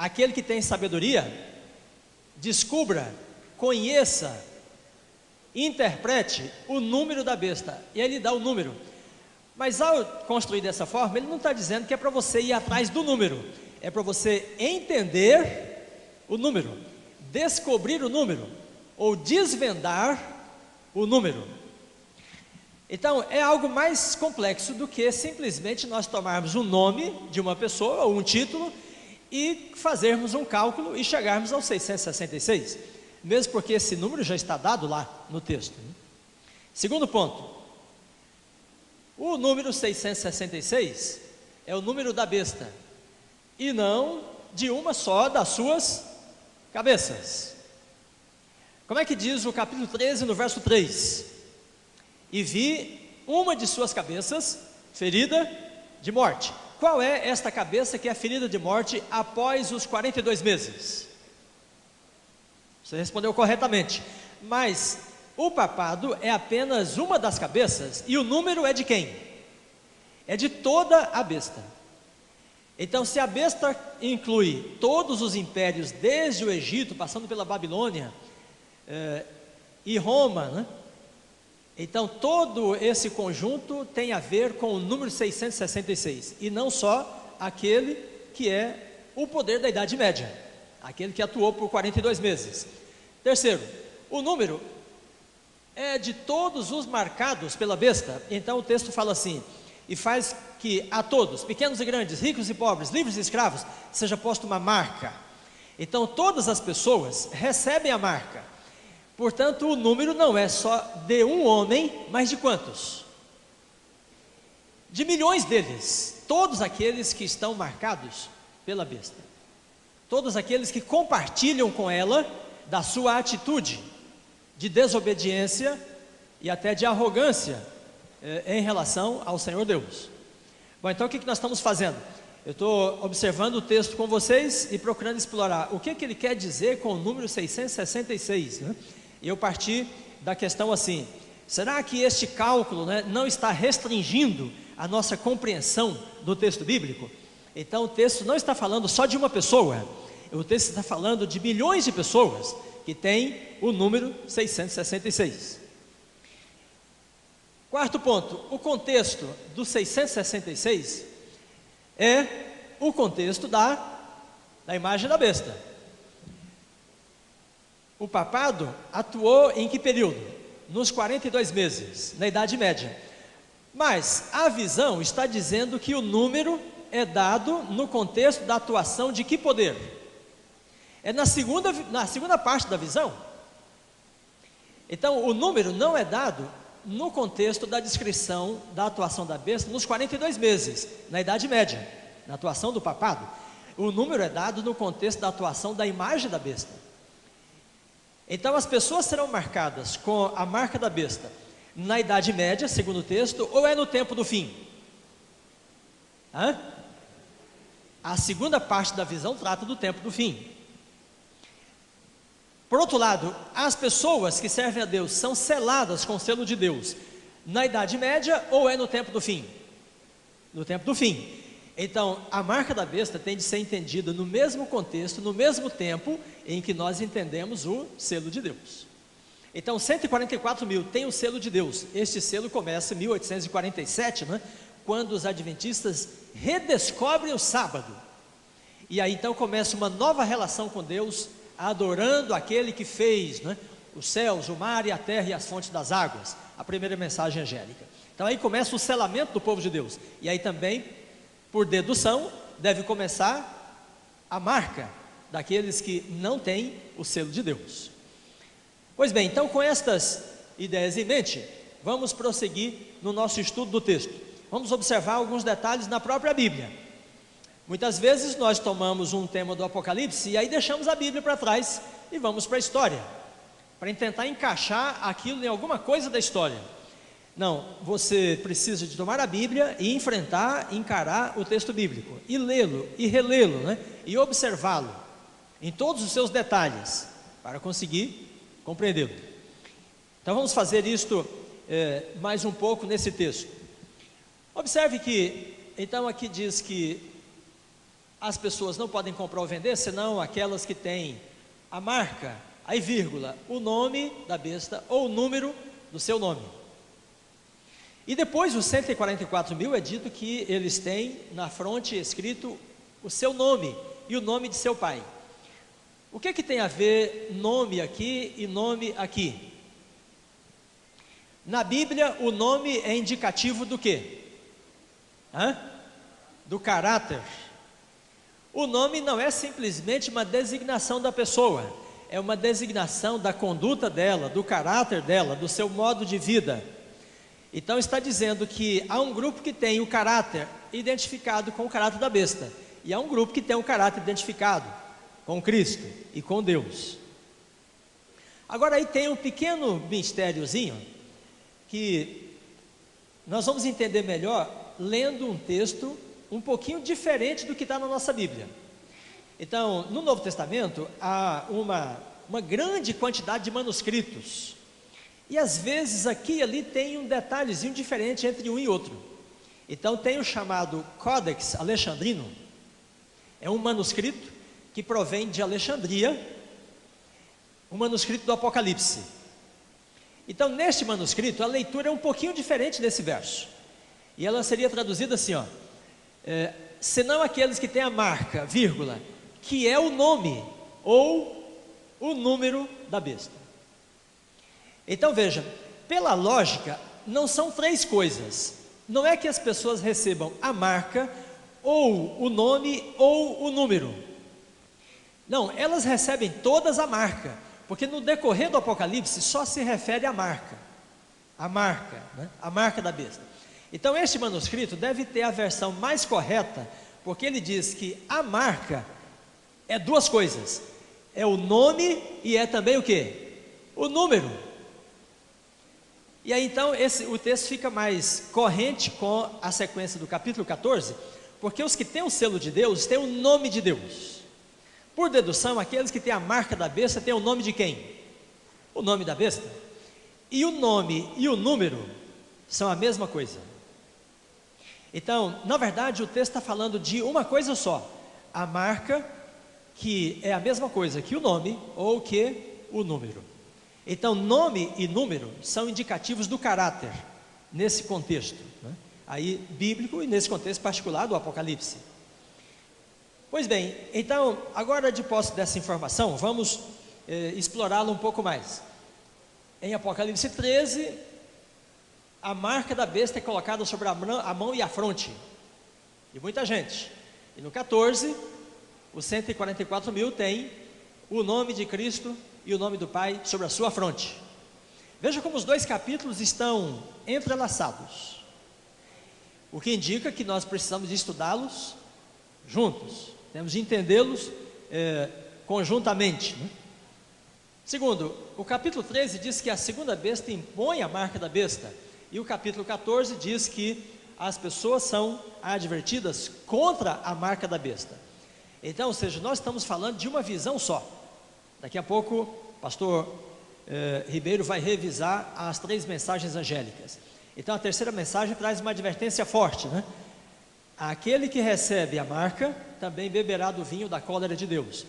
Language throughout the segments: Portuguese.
aquele que tem sabedoria, descubra, conheça, interprete o número da besta. E ele dá o número. Mas ao construir dessa forma, ele não está dizendo que é para você ir atrás do número. É para você entender o número, descobrir o número, ou desvendar o número. Então, é algo mais complexo do que simplesmente nós tomarmos o nome de uma pessoa, ou um título, e fazermos um cálculo e chegarmos ao 666, mesmo porque esse número já está dado lá no texto. Segundo ponto, o número 666 é o número da besta, e não de uma só das suas cabeças. Como é que diz o capítulo 13, no verso 3? E vi uma de suas cabeças ferida de morte. Qual é esta cabeça que é ferida de morte após os 42 meses? Você respondeu corretamente. Mas o papado é apenas uma das cabeças, e o número é de quem? É de toda a besta. Então, se a besta inclui todos os impérios, desde o Egito, passando pela Babilônia e Roma, né? Então todo esse conjunto tem a ver com o número 666, e não só aquele que é o poder da Idade Média, aquele que atuou por 42 meses. Terceiro, o número é de todos os marcados pela besta. Então o texto fala assim: e faz que a todos, pequenos e grandes, ricos e pobres, livres e escravos, seja posta uma marca. Então todas as pessoas recebem a marca. Portanto, o número não é só de um homem, mas de quantos? De milhões deles, todos aqueles que estão marcados pela besta, todos aqueles que compartilham com ela da sua atitude de desobediência e até de arrogância em relação ao Senhor Deus. Bom, então o que nós estamos fazendo? Eu estou observando o texto com vocês e procurando explorar o que ele quer dizer com o número 666, né? E eu parti da questão assim: será que este cálculo, né, não está restringindo a nossa compreensão do texto bíblico? Então o texto não está falando só de uma pessoa, o texto está falando de milhões de pessoas que têm o número 666. Quarto ponto, o contexto do 666 é o contexto da imagem da besta. O papado atuou em que período? Nos 42 meses, na Idade Média. Mas a visão está dizendo que o número é dado no contexto da atuação de que poder? É na segunda parte da visão. Então o número não é dado no contexto da descrição da atuação da besta nos 42 meses, na Idade Média, na atuação do papado. O número é dado no contexto da atuação da imagem da besta. Então as pessoas serão marcadas com a marca da besta na Idade Média, segundo o texto, ou é no tempo do fim? A segunda parte da visão trata do tempo do fim. Por outro lado, as pessoas que servem a Deus são seladas com o selo de Deus na Idade Média, ou é no tempo do fim? No tempo do fim. Então a marca da besta tem de ser entendida no mesmo contexto, no mesmo tempo em que nós entendemos o selo de Deus. Então 144 mil tem o selo de Deus. Este selo começa em 1847, né, quando os adventistas redescobrem o sábado, e aí então começa uma nova relação com Deus, adorando aquele que fez, né, os céus, o mar e a terra e as fontes das águas, a primeira mensagem angélica. Então aí começa o selamento do povo de Deus, e aí também, por dedução, deve começar a marca daqueles que não têm o selo de Deus. Pois bem, então com estas ideias em mente, vamos prosseguir no nosso estudo do texto. Vamos observar alguns detalhes na própria Bíblia. Muitas vezes nós tomamos um tema do Apocalipse e aí deixamos a Bíblia para trás e vamos para a história, para tentar encaixar aquilo em alguma coisa da história. Não, você precisa de tomar a Bíblia e enfrentar, encarar o texto bíblico, e lê-lo, e relê-lo, né? E observá-lo, em todos os seus detalhes, para conseguir compreendê-lo. Então vamos fazer isto mais um pouco nesse texto. Observe que, então aqui diz que as pessoas não podem comprar ou vender, senão aquelas que têm a marca, aí vírgula, o nome da besta ou o número do seu nome. E depois os 144 mil é dito que eles têm na fronte escrito o seu nome e o nome de seu pai. O que que tem a ver nome aqui e nome aqui? Na Bíblia o nome é indicativo do quê? Do caráter. O nome não é simplesmente uma designação da pessoa, é uma designação da conduta dela, do caráter dela, do seu modo de vida. Então está dizendo que há um grupo que tem o caráter identificado com o caráter da besta, e há um grupo que tem o caráter identificado com Cristo e com Deus. Agora aí tem um pequeno mistériozinho que nós vamos entender melhor lendo um texto um pouquinho diferente do que está na nossa Bíblia. Então, no Novo Testamento, há uma grande quantidade de manuscritos. E às vezes aqui e ali tem um detalhezinho diferente entre um e outro. Então tem o chamado Codex Alexandrino. É um manuscrito que provém de Alexandria, um manuscrito do Apocalipse. Então neste manuscrito a leitura é um pouquinho diferente desse verso. E ela seria traduzida assim, senão aqueles que têm a marca, vírgula, que é o nome ou o número da besta. Então veja, pela lógica, não são três coisas. Não é que as pessoas recebam a marca, ou o nome, ou o número. Não, elas recebem todas a marca, porque no decorrer do Apocalipse só se refere à marca. A marca, né? A marca da besta. Então este manuscrito deve ter a versão mais correta, porque ele diz que a marca é duas coisas. É o nome e é também o quê? O número. E aí então o texto fica mais corrente com a sequência do capítulo 14, porque os que têm o selo de Deus têm o nome de Deus. Por dedução, aqueles que têm a marca da besta têm o nome de quem? O nome da besta. E o nome e o número são a mesma coisa. Então, na verdade, o texto está falando de uma coisa só: a marca, que é a mesma coisa que o nome ou que o número. Então, nome e número são indicativos do caráter, nesse contexto, né? Aí bíblico e nesse contexto particular do Apocalipse. Pois bem, então, agora de posse dessa informação, vamos explorá-la um pouco mais. Em Apocalipse 13, a marca da besta é colocada sobre a mão e a fronte de muita gente. E no 14, os 144 mil tem o nome de Cristo e o nome do Pai sobre a sua fronte. Veja como os dois capítulos estão entrelaçados, o que indica que nós precisamos de estudá-los juntos, temos de entendê-los conjuntamente, né? Segundo, o capítulo 13 diz que a segunda besta impõe a marca da besta, e o capítulo 14 diz que as pessoas são advertidas contra a marca da besta. Então, ou seja, nós estamos falando de uma visão só. Daqui a pouco o pastor Ribeiro vai revisar as 3 mensagens angélicas. Então a terceira mensagem traz uma advertência forte, né? Aquele que recebe a marca também beberá do vinho da cólera de Deus.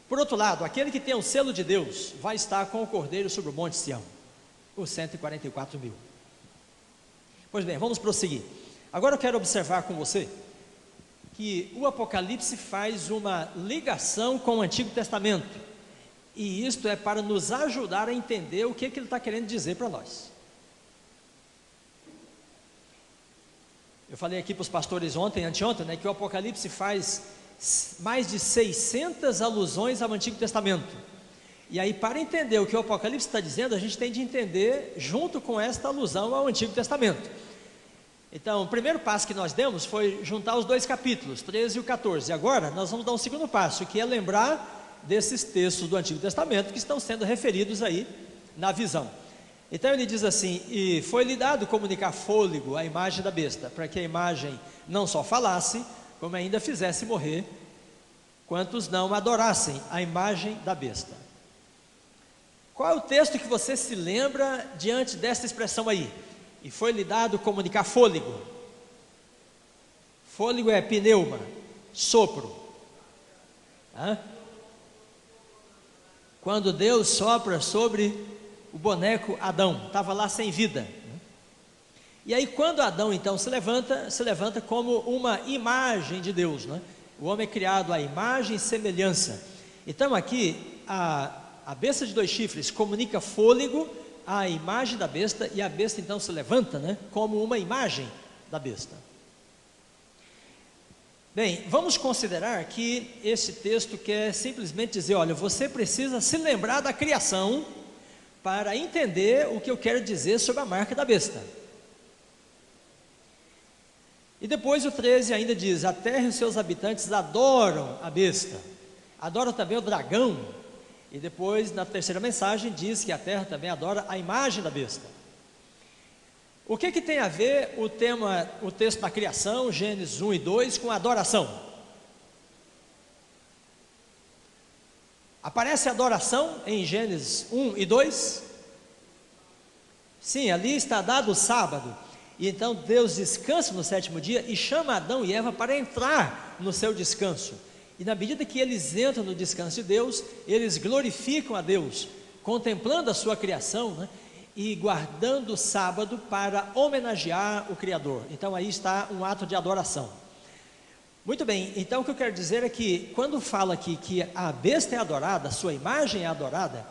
Por outro lado, aquele que tem o selo de Deus vai estar com o Cordeiro sobre o monte Sião, os 144 mil. Pois bem, vamos prosseguir. Agora eu quero observar com você que o Apocalipse faz uma ligação com o Antigo Testamento, e isto é para nos ajudar a entender o que ele está querendo dizer para nós. Eu falei aqui para os pastores anteontem, né, que o Apocalipse faz mais de 600 alusões ao Antigo Testamento. E aí, para entender o que o Apocalipse está dizendo, a gente tem de entender junto com esta alusão ao Antigo Testamento. Então, o primeiro passo que nós demos foi juntar os dois capítulos, 13 e o 14. Agora, nós vamos dar um segundo passo, que é lembrar desses textos do Antigo Testamento que estão sendo referidos aí na visão. Então ele diz assim: e foi-lhe dado comunicar fôlego à imagem da besta, para que a imagem não só falasse, como ainda fizesse morrer quantos não adorassem a imagem da besta. Qual é o texto que você se lembra diante desta expressão aí? E foi-lhe dado comunicar fôlego. Fôlego é pneuma, sopro. Hã? Quando Deus sopra sobre o boneco Adão, estava lá sem vida. E aí quando Adão então se levanta como uma imagem de Deus, né? O homem é criado à imagem e semelhança. Então aqui a besta de 2 chifres comunica fôlego à imagem da besta, e a besta então se levanta, né, como uma imagem da besta. Bem, vamos considerar que esse texto quer simplesmente dizer, olha, você precisa se lembrar da criação para entender o que eu quero dizer sobre a marca da besta. E depois o 13 ainda diz, a terra e os seus habitantes adoram a besta, adoram também o dragão. E depois na terceira mensagem diz que a terra também adora a imagem da besta. O que tem a ver o texto da criação, Gênesis 1 e 2, com a adoração? Aparece adoração em Gênesis 1 e 2? Sim, ali está dado o sábado. E então Deus descansa no 7º dia e chama Adão e Eva para entrar no seu descanso. E na medida que eles entram no descanso de Deus, eles glorificam a Deus, contemplando a sua criação, né? E guardando o sábado para homenagear o Criador. Então aí está um ato de adoração. Muito bem, então o que eu quero dizer é que quando fala aqui que a besta é adorada, a sua imagem é adorada,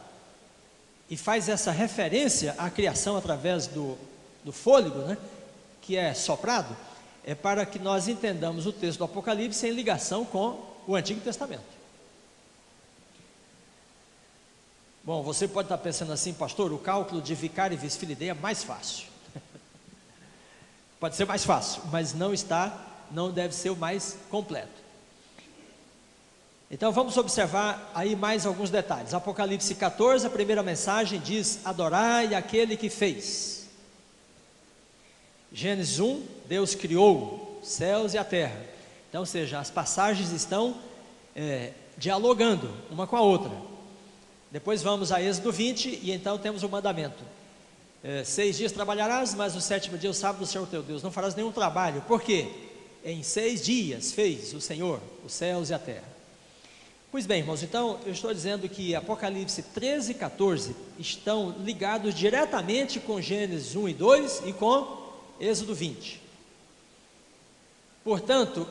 e faz essa referência à criação através do fôlego, né, que é soprado, é para que nós entendamos o texto do Apocalipse em ligação com o Antigo Testamento. Bom, você pode estar pensando assim, pastor, o cálculo de vicário e vice-filidei é mais fácil. Pode ser mais fácil, mas não deve ser o mais completo. Então vamos observar aí mais alguns detalhes. Apocalipse 14, a primeira mensagem diz, adorai aquele que fez. Gênesis 1, Deus criou os céus e a terra. Então, ou seja, as passagens estão dialogando uma com a outra. Depois vamos a Êxodo 20 e então temos o mandamento. 6 dias trabalharás, mas no 7º dia, o sábado do Senhor teu Deus, não farás nenhum trabalho. Por quê? Em 6 dias fez o Senhor os céus e a terra. Pois bem, irmãos, então eu estou dizendo que Apocalipse 13 e 14 estão ligados diretamente com Gênesis 1 e 2 e com Êxodo 20. Portanto,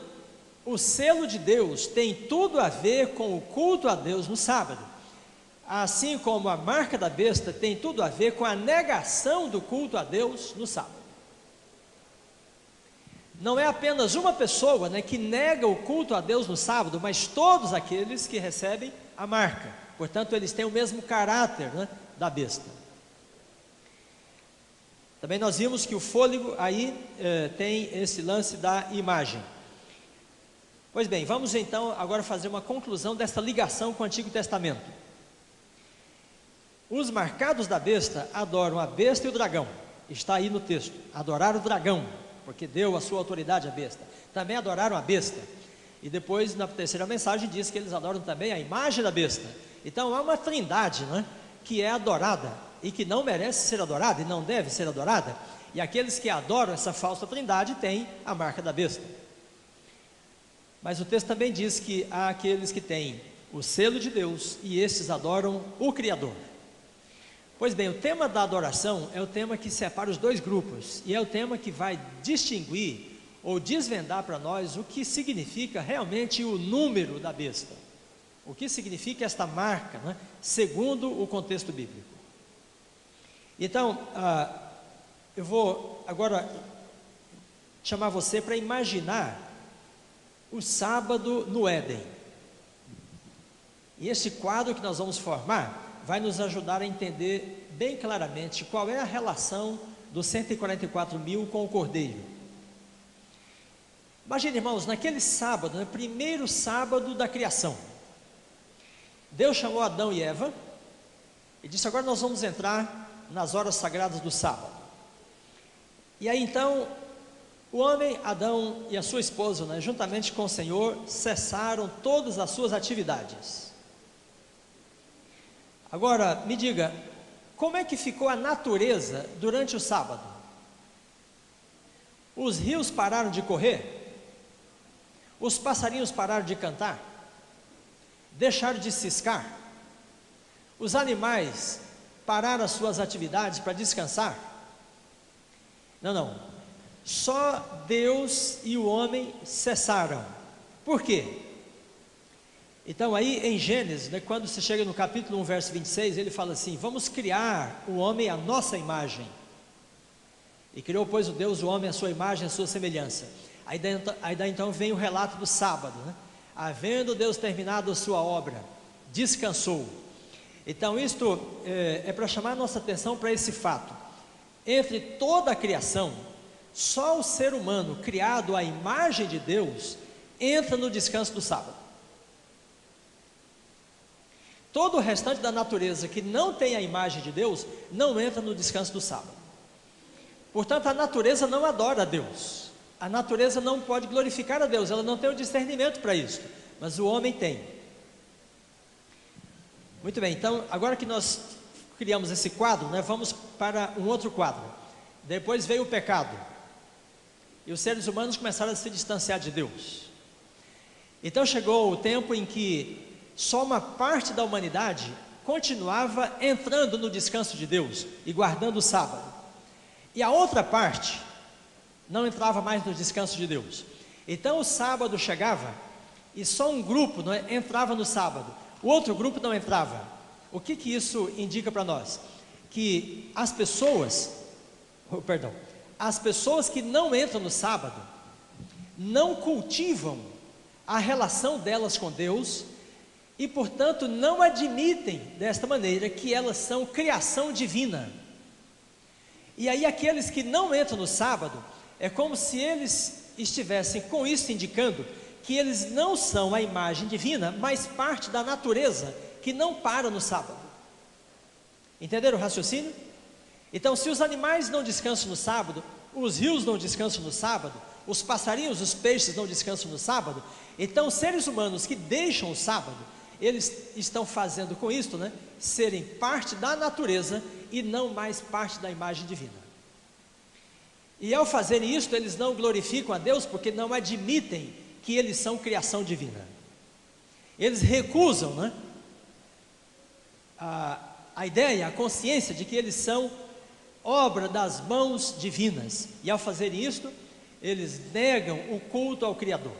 o selo de Deus tem tudo a ver com o culto a Deus no sábado, assim como a marca da besta tem tudo a ver com a negação do culto a Deus no sábado. Não é apenas uma pessoa, né, que nega o culto a Deus no sábado, mas todos aqueles que recebem a marca. Portanto, eles têm o mesmo caráter, né, da besta. Também nós vimos que o fôlego aí tem esse lance da imagem. Pois bem, vamos então agora fazer uma conclusão dessa ligação com o Antigo Testamento. Os marcados da besta adoram a besta e o dragão. Está aí no texto, adorar o dragão, porque deu a sua autoridade à besta. Também adoraram a besta. E depois na terceira mensagem diz que eles adoram também a imagem da besta. Então há uma trindade, né, que é adorada e que não merece ser adorada e não deve ser adorada. E aqueles que adoram essa falsa trindade têm a marca da besta. Mas o texto também diz que há aqueles que têm o selo de Deus e esses adoram o Criador. Pois bem, o tema da adoração é o tema que separa os dois grupos e é o tema que vai distinguir ou desvendar para nós o que significa realmente o número da besta. O que significa esta marca, né, segundo o contexto bíblico. Então, eu vou agora chamar você para imaginar o sábado no Éden. E esse quadro que nós vamos formar vai nos ajudar a entender bem claramente qual é a relação dos 144 mil com o Cordeiro. Imagine, irmãos, naquele sábado, no primeiro sábado da criação, Deus chamou Adão e Eva e disse, agora nós vamos entrar nas horas sagradas do sábado. E aí então, o homem, Adão e a sua esposa, né, juntamente com o Senhor, cessaram todas as suas atividades. Agora, me diga, como é que ficou a natureza durante o sábado? Os rios pararam de correr? Os passarinhos pararam de cantar? deixaram de ciscar, os animais pararam as suas atividades para descansar? Não, não. Só Deus e o homem cessaram. Por quê? Então aí em Gênesis, né, quando se chega no capítulo 1, verso 26, ele fala assim: vamos criar o homem à nossa imagem. E criou, pois, o Deus, o homem, à sua imagem, à sua semelhança. Aí daí então vem o relato do sábado, né? Havendo Deus terminado a sua obra, descansou. Então isto é para chamar a nossa atenção para esse fato. Entre toda a criação, só o ser humano criado à imagem de Deus entra no descanso do sábado. Todo o restante da natureza que não tem a imagem de Deus não entra no descanso do sábado. Portanto, a natureza não adora a Deus, a natureza não pode glorificar a Deus, ela não tem o discernimento para isso, mas o homem tem. Muito bem, então agora que nós criamos esse quadro, né, vamos para um outro quadro. Depois veio o pecado, e os seres humanos começaram a se distanciar de Deus. Então chegou o tempo em que só uma parte da humanidade continuava entrando no descanso de Deus e guardando o sábado, e a outra parte não entrava mais no descanso de Deus. Então o sábado chegava e só um grupo, não é, entrava no sábado, o outro grupo não entrava. O que isso indica para nós? Que as pessoas que não entram no sábado não cultivam a relação delas com Deus e, portanto, não admitem desta maneira que elas são criação divina. E aí aqueles que não entram no sábado, é como se eles estivessem com isso indicando que eles não são a imagem divina, mas parte da natureza que não para no sábado. Entenderam o raciocínio? Então, se os animais não descansam no sábado, os rios não descansam no sábado, os passarinhos, os peixes não descansam no sábado, então os seres humanos que deixam o sábado, eles estão fazendo com isto, né, serem parte da natureza e não mais parte da imagem divina. E ao fazerem isto, eles não glorificam a Deus porque não admitem que eles são criação divina. Eles recusam, né, a ideia, a consciência de que eles são obra das mãos divinas. E ao fazerem isto, eles negam o culto ao Criador.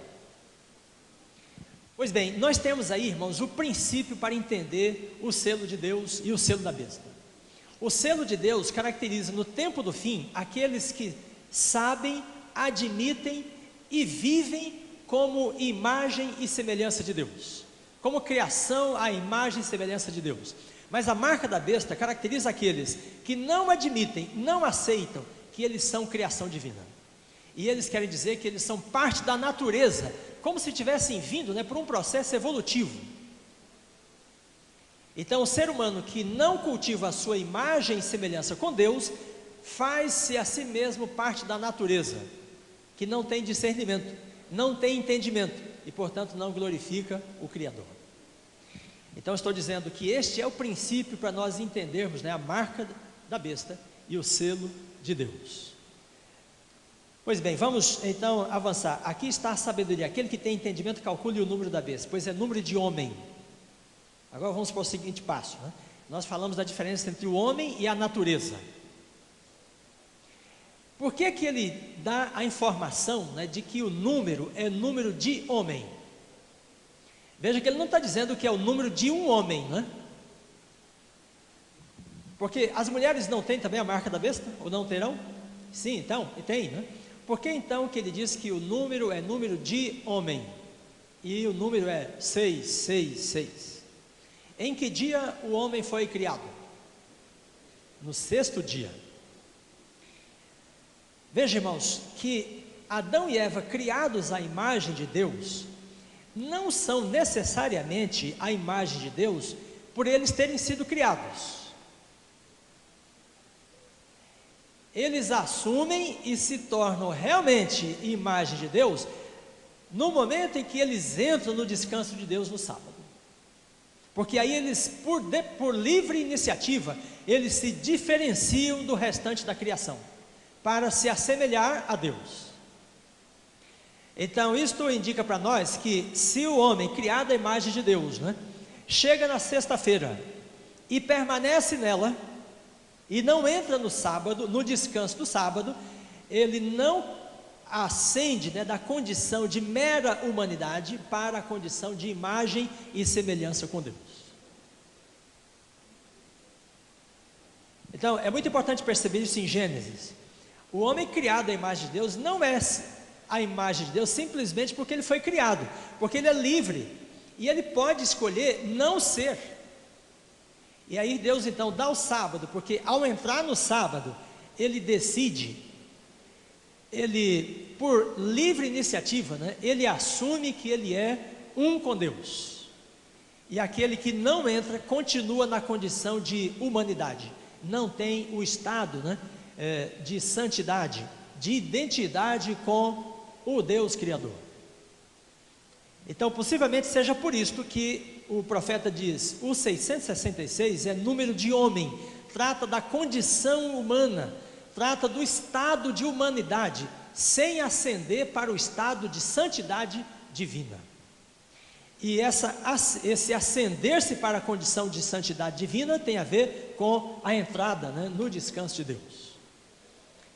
Pois bem, nós temos aí, irmãos, o princípio para entender o selo de Deus e o selo da besta. O selo de Deus caracteriza no tempo do fim aqueles que sabem, admitem e vivem como imagem e semelhança de Deus, como criação à imagem e semelhança de Deus. Mas a marca da besta caracteriza aqueles que não admitem, não aceitam que eles são criação divina. E eles querem dizer que eles são parte da natureza, como se tivessem vindo, né, por um processo evolutivo. Então o ser humano que não cultiva a sua imagem e semelhança com Deus, faz-se a si mesmo parte da natureza, que não tem discernimento, não tem entendimento, e portanto não glorifica o Criador. Então estou dizendo que este é o princípio para nós entendermos, né, a marca da besta e o selo de Deus. Pois bem, vamos então avançar. Aqui está a sabedoria. Aquele que tem entendimento calcule o número da besta, pois é número de homem. Agora vamos para o seguinte passo, né? Nós falamos da diferença entre o homem e a natureza. Por que ele dá a informação, né, de que o número é número de homem? Veja que ele não está dizendo que é o número de um homem, né? Porque as mulheres não têm também a marca da besta? Ou não terão? Sim, então, e tem, né? Por que então que ele diz que o número é número de homem? E o número é 666. Em que dia o homem foi criado? No sexto dia. Veja, irmãos, que Adão e Eva, criados à imagem de Deus, não são necessariamente a imagem de Deus por eles terem sido criados. Eles assumem e se tornam realmente imagem de Deus no momento em que eles entram no descanso de Deus no sábado. Porque aí eles, por livre iniciativa, eles se diferenciam do restante da criação, para se assemelhar a Deus. Então isto indica para nós que se o homem criado à imagem de Deus, né, chega na sexta-feira e permanece nela, e não entra no sábado, no descanso do sábado, ele não ascende, né, da condição de mera humanidade para a condição de imagem e semelhança com Deus. Então, é muito importante perceber isso em Gênesis. O homem criado à imagem de Deus não é a imagem de Deus simplesmente porque ele foi criado, porque ele é livre, e ele pode escolher não ser. E aí Deus então dá o sábado, porque ao entrar no sábado, ele decide, ele por livre iniciativa, né, ele assume que ele é um com Deus. E aquele que não entra, continua na condição de humanidade, não tem o estado, né, de santidade, de identidade com o Deus Criador. Então, possivelmente seja por isto que o profeta diz, o 666 é número de homem, trata da condição humana, trata do estado de humanidade, sem ascender para o estado de santidade divina. E esse ascender-se para a condição de santidade divina tem a ver com a entrada, né, no descanso de Deus.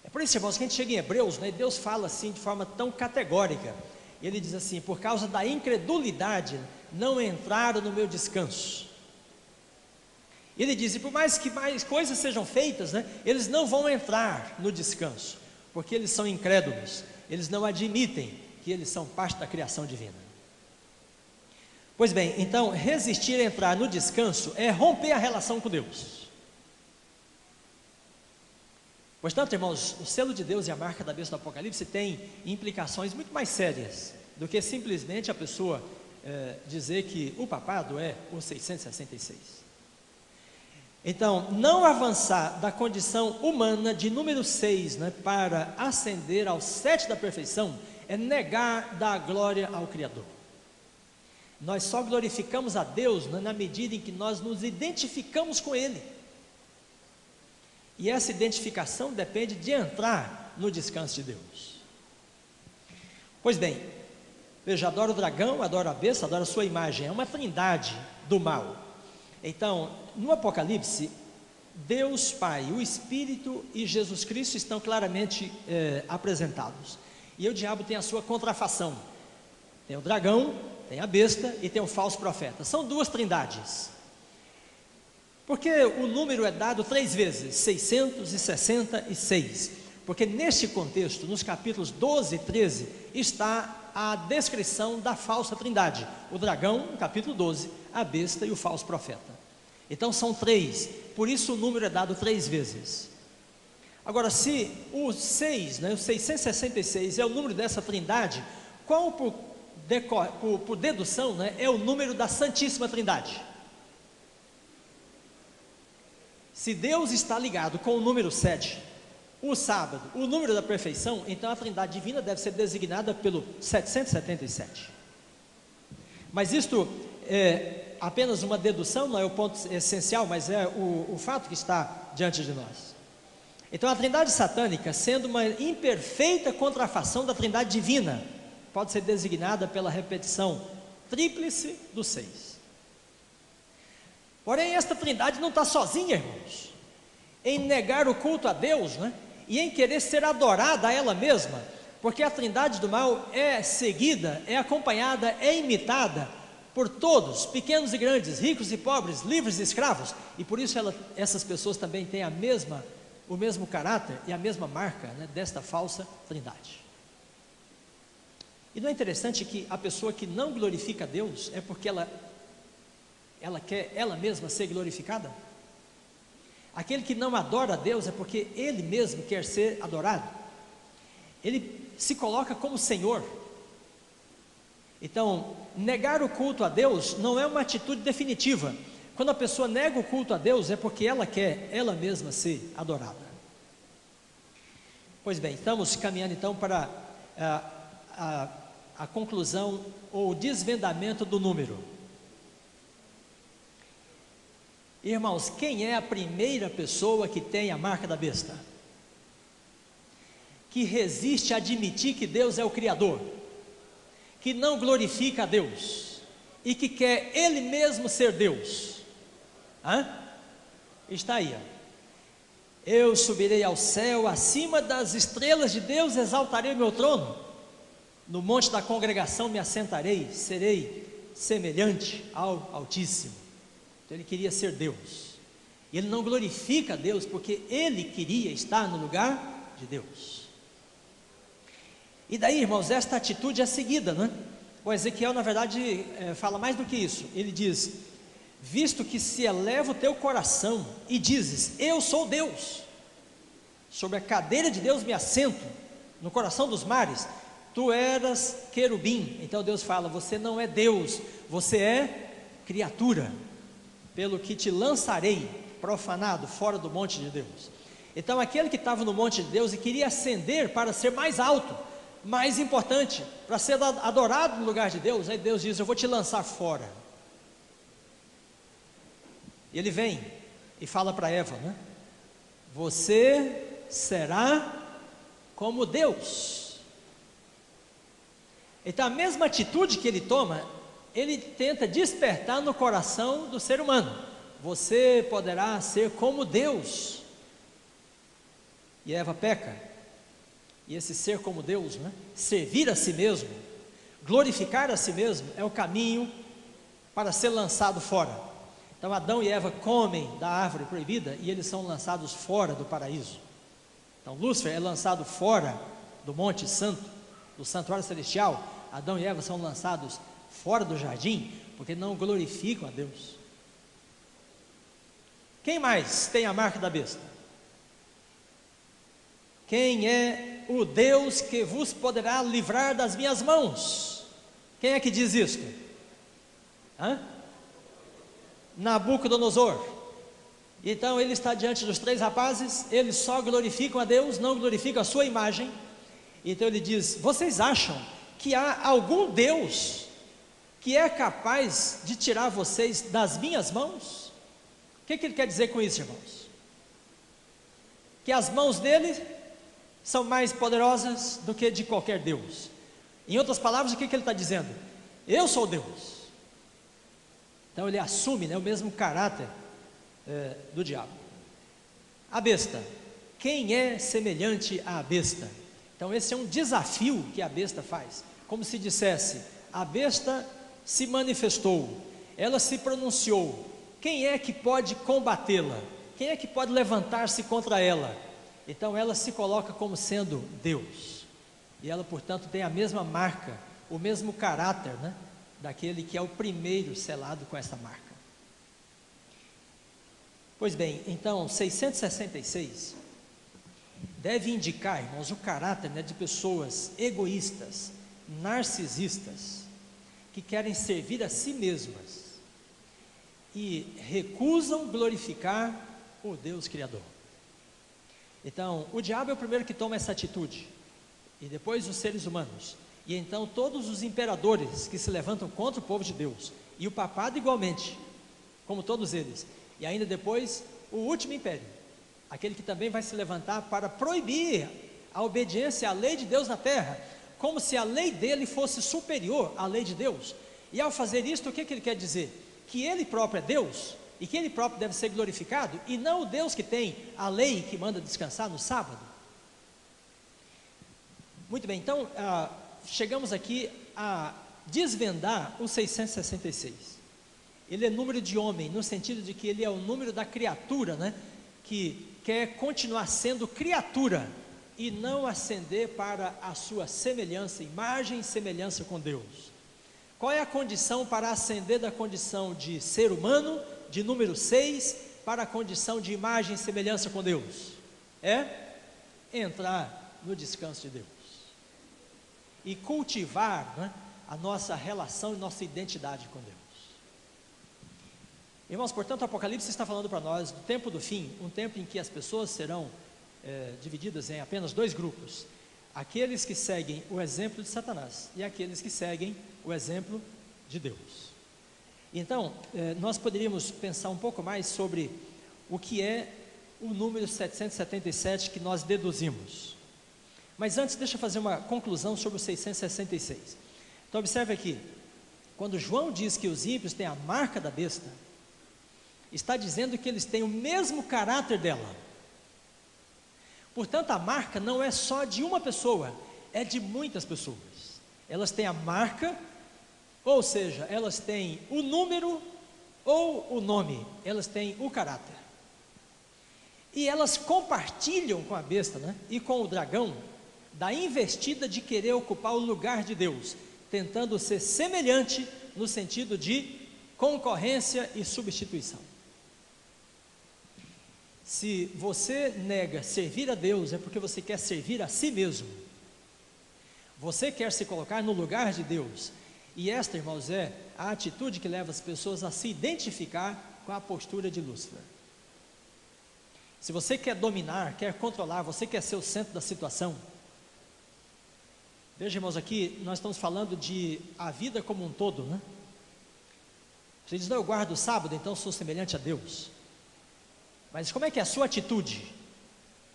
É por isso, irmãos, que a gente chega em Hebreus, né, Deus fala assim de forma tão categórica. Ele diz assim: por causa da incredulidade não entraram no meu descanso. Ele diz, e por mais que mais coisas sejam feitas, né, eles não vão entrar no descanso, porque eles são incrédulos, eles não admitem que eles são parte da criação divina. Pois bem, então, resistir a entrar no descanso é romper a relação com Deus. Portanto, irmãos, o selo de Deus e a marca da besta do Apocalipse tem implicações muito mais sérias do que simplesmente a pessoa dizer que o papado é o 666. Então, não avançar da condição humana de número 6, né, para ascender ao 7 da perfeição, é negar da glória ao Criador. Nós só glorificamos a Deus, né, na medida em que nós nos identificamos com Ele. E essa identificação depende de entrar no descanso de Deus. Pois bem, veja, adora o dragão, adora a besta, adora a sua imagem, é uma trindade do mal. Então, no Apocalipse, Deus Pai, o Espírito e Jesus Cristo estão claramente apresentados. E o diabo tem a sua contrafação. Tem o dragão, tem a besta e tem o falso profeta. São duas trindades. Porque o número é dado 3 vezes, 666. Porque neste contexto, nos capítulos 12 e 13, está a descrição da falsa trindade. O dragão, no capítulo 12, a besta e o falso profeta. Então são 3, por isso o número é dado 3 vezes. Agora, se o 6, né, o 666 é o número dessa trindade, qual por dedução, né, é o número da Santíssima Trindade? Se Deus está ligado com o número 7, o sábado, o número da perfeição, então a Trindade Divina deve ser designada pelo 777. Mas isto é apenas uma dedução, não é o ponto essencial, mas é o fato que está diante de nós. Então a Trindade satânica, sendo uma imperfeita contrafação da Trindade Divina, pode ser designada pela repetição tríplice do 6. Porém, esta trindade não está sozinha, irmãos, em negar o culto a Deus, né, e em querer ser adorada a ela mesma, porque a trindade do mal é seguida, é acompanhada, é imitada por todos, pequenos e grandes, ricos e pobres, livres e escravos, e por isso essas pessoas também têm o mesmo caráter e a mesma marca, né, desta falsa trindade. E não é interessante que a pessoa que não glorifica a Deus é porque ela quer ela mesma ser glorificada? Aquele que não adora a Deus é porque ele mesmo quer ser adorado. Ele se coloca como Senhor. Então, negar o culto a Deus não é uma atitude definitiva. Quando a pessoa nega o culto a Deus é porque ela quer ela mesma ser adorada. Pois bem, estamos caminhando então para a conclusão ou o desvendamento do número. Irmãos, quem é a primeira pessoa que tem a marca da besta? Que resiste a admitir que Deus é o Criador, que não glorifica a Deus, e que quer Ele mesmo ser Deus? Está aí, ó. Eu subirei ao céu, acima das estrelas de Deus exaltarei o meu trono, no monte da congregação me assentarei, serei semelhante ao Altíssimo. Então ele queria ser Deus, e ele não glorifica a Deus, porque ele queria estar no lugar de Deus. E daí, irmãos, esta atitude é seguida, né? O Ezequiel, na verdade, fala mais do que isso. Ele diz: visto que se eleva o teu coração e dizes, eu sou Deus, sobre a cadeira de Deus me assento, no coração dos mares, tu eras querubim. Então Deus fala, você não é Deus, você é criatura, pelo que te lançarei profanado fora do monte de Deus. Então aquele que estava no monte de Deus e queria ascender para ser mais alto, mais importante, para ser adorado no lugar de Deus, aí Deus diz, eu vou te lançar fora. E ele vem e fala para Eva, né? Você será como Deus. Então a mesma atitude que ele toma, ele tenta despertar no coração do ser humano. Você poderá ser como Deus. E Eva peca. E esse ser como Deus, né? Servir a si mesmo, glorificar a si mesmo, é o caminho para ser lançado fora. Então Adão e Eva comem da árvore proibida e eles são lançados fora do paraíso. Então Lúcifer é lançado fora do Monte Santo, do santuário celestial. Adão e Eva são lançados fora do jardim, porque não glorificam a Deus. Quem mais tem a marca da besta? Quem é o Deus que vos poderá livrar das minhas mãos? Quem é que diz isto? Nabucodonosor. Então ele está diante dos três rapazes, eles só glorificam a Deus, não glorificam a sua imagem. Então ele diz, vocês acham que há algum Deus que é capaz de tirar vocês das minhas mãos? O que ele quer dizer com isso, irmãos? Que as mãos dele são mais poderosas do que de qualquer Deus. Em outras palavras, o que ele está dizendo? Eu sou Deus. Então ele assume, né, o mesmo caráter do diabo. A besta. Quem é semelhante à besta? Então esse é um desafio que a besta faz. Como se dissesse, a besta se manifestou, ela se pronunciou. Quem é que pode combatê-la? Quem é que pode levantar-se contra ela? Então ela se coloca como sendo Deus, e ela portanto tem a mesma marca, o mesmo caráter, né, daquele que é o primeiro selado com essa marca. Pois bem, então 666 deve indicar, irmãos, o caráter, né, de pessoas egoístas, narcisistas, que querem servir a si mesmas e recusam glorificar o Deus Criador. Então, o diabo é o primeiro que toma essa atitude, e depois os seres humanos, e então todos os imperadores que se levantam contra o povo de Deus, e o papado igualmente, como todos eles, e ainda depois o último império, aquele que também vai se levantar para proibir a obediência à lei de Deus na terra, como se a lei dele fosse superior à lei de Deus. E ao fazer isso, o que ele quer dizer? Que ele próprio é Deus, e que ele próprio deve ser glorificado, e não o Deus que tem a lei que manda descansar no sábado. Muito bem, então chegamos aqui a desvendar o 666. Ele é número de homem, no sentido de que ele é o número da criatura, né, que quer continuar sendo criatura, e não ascender para a sua semelhança, imagem e semelhança com Deus. Qual é a condição para ascender da condição de ser humano, de número 6, para a condição de imagem e semelhança com Deus? É entrar no descanso de Deus e cultivar, né, a nossa relação e nossa identidade com Deus. Irmãos, portanto, o Apocalipse está falando para nós do tempo do fim, um tempo em que as pessoas serão divididas em apenas dois grupos: aqueles que seguem o exemplo de Satanás e aqueles que seguem o exemplo de Deus. Então, nós poderíamos pensar um pouco mais sobre o que é o número 777 que nós deduzimos. Mas antes, deixa eu fazer uma conclusão sobre o 666. Então, observe aqui, Quando João diz que os ímpios têm a marca da besta, está dizendo que eles têm o mesmo caráter dela. Portanto, a marca não é só de uma pessoa, é de muitas pessoas. Elas têm a marca, ou seja, elas têm o número ou o nome, elas têm o caráter. E elas compartilham com a besta, né, e com o dragão, da investida de querer ocupar o lugar de Deus, tentando ser semelhante no sentido de concorrência e substituição. Se você nega servir a Deus, é porque você quer servir a si mesmo. Você quer se colocar no lugar de Deus. E esta, irmãos, é a atitude que leva as pessoas a se identificar com a postura de Lúcifer. Se você quer dominar, quer controlar, você quer ser o centro da situação. Veja, irmãos, aqui nós estamos falando de a vida como um todo, né? Você diz, não, eu guardo o sábado, então sou semelhante a Deus. Mas como é que é a sua atitude?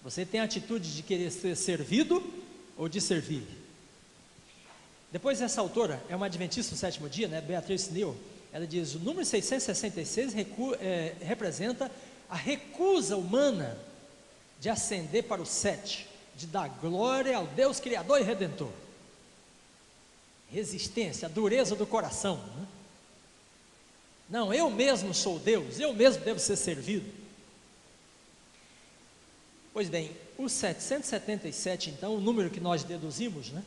Você tem a atitude de querer ser servido ou de servir? Depois essa autora, é uma adventista do sétimo dia, né, Beatrice Neal, ela diz, o número 666 representa a recusa humana de ascender para o 7, de dar glória ao Deus Criador e Redentor. Resistência, a dureza do coração, né? Não, eu mesmo sou Deus, eu mesmo devo ser servido. Pois bem, o 777, então, o número que nós deduzimos, né,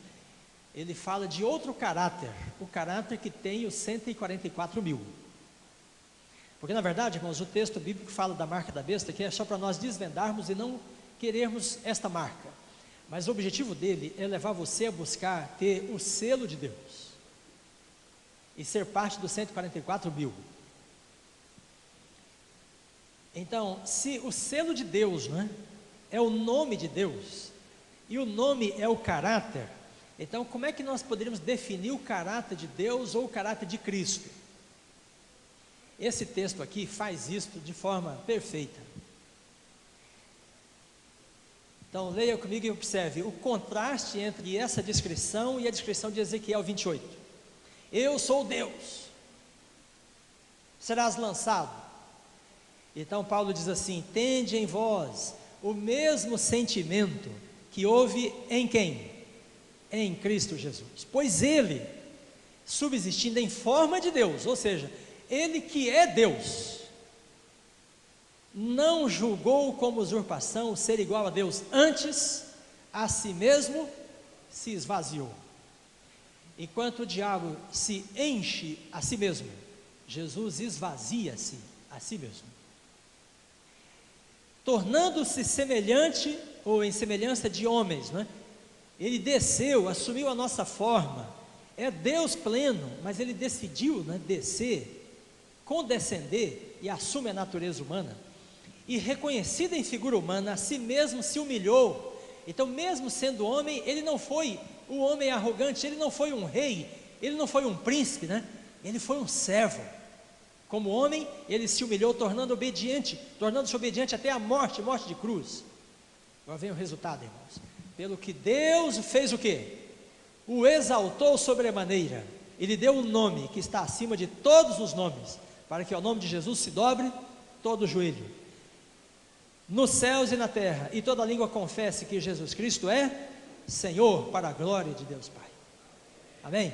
ele fala de outro caráter, o caráter que tem os 144.000. Porque, na verdade, irmãos, o texto bíblico fala da marca da besta, que é só para nós desvendarmos e não querermos esta marca. Mas o objetivo dele é levar você a buscar ter o selo de Deus e ser parte dos 144.000. Então, se o selo de Deus, né, é o nome de Deus, e o nome é o caráter, então como é que nós poderíamos definir o caráter de Deus ou o caráter de Cristo? Esse texto aqui faz isso de forma perfeita. Então leia comigo e observe o contraste entre essa descrição e a descrição de Ezequiel 28. Eu sou Deus, serás lançado. Então Paulo diz assim, tende em vós o mesmo sentimento que houve em quem? Em Cristo Jesus. Pois ele, subsistindo em forma de Deus, ou seja, ele que é Deus, não julgou como usurpação ser igual a Deus, antes a si mesmo se esvaziou. Enquanto o diabo se enche a si mesmo, Jesus esvazia-se a si mesmo. Tornando-se semelhante, ou em semelhança de homens, né? Ele desceu, assumiu a nossa forma, é Deus pleno, mas ele decidiu, né, descer, condescender e assume a natureza humana, e reconhecido em figura humana, a si mesmo se humilhou. Então mesmo sendo homem, ele não foi o homem arrogante, ele não foi um rei, ele não foi um príncipe, né? Ele foi um servo. Como homem, ele se humilhou, tornando-se obediente até a morte de cruz. Agora vem o resultado, irmãos. Pelo que Deus fez o quê? O exaltou sobremaneira. Ele deu um nome que está acima de todos os nomes, para que ao nome de Jesus se dobre todo o joelho, nos céus e na terra, e toda língua confesse que Jesus Cristo é Senhor, para a glória de Deus Pai. Amém?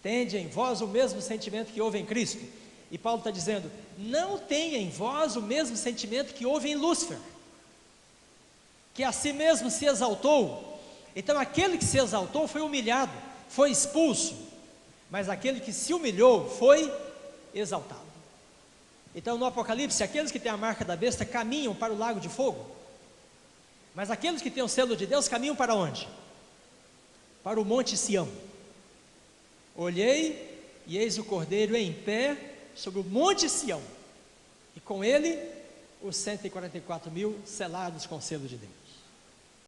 Tende em vós o mesmo sentimento que houve em Cristo. E Paulo está dizendo, não tenha em vós o mesmo sentimento que houve em Lúcifer, que a si mesmo se exaltou. Então aquele que se exaltou foi humilhado, foi expulso, mas aquele que se humilhou foi exaltado. Então no Apocalipse, aqueles que têm a marca da besta caminham para o lago de fogo, mas aqueles que têm o selo de Deus caminham para onde? Para o monte Sião. Olhei e eis o Cordeiro em pé sobre o monte Sião, e com ele os 144.000 selados com o selo de Deus.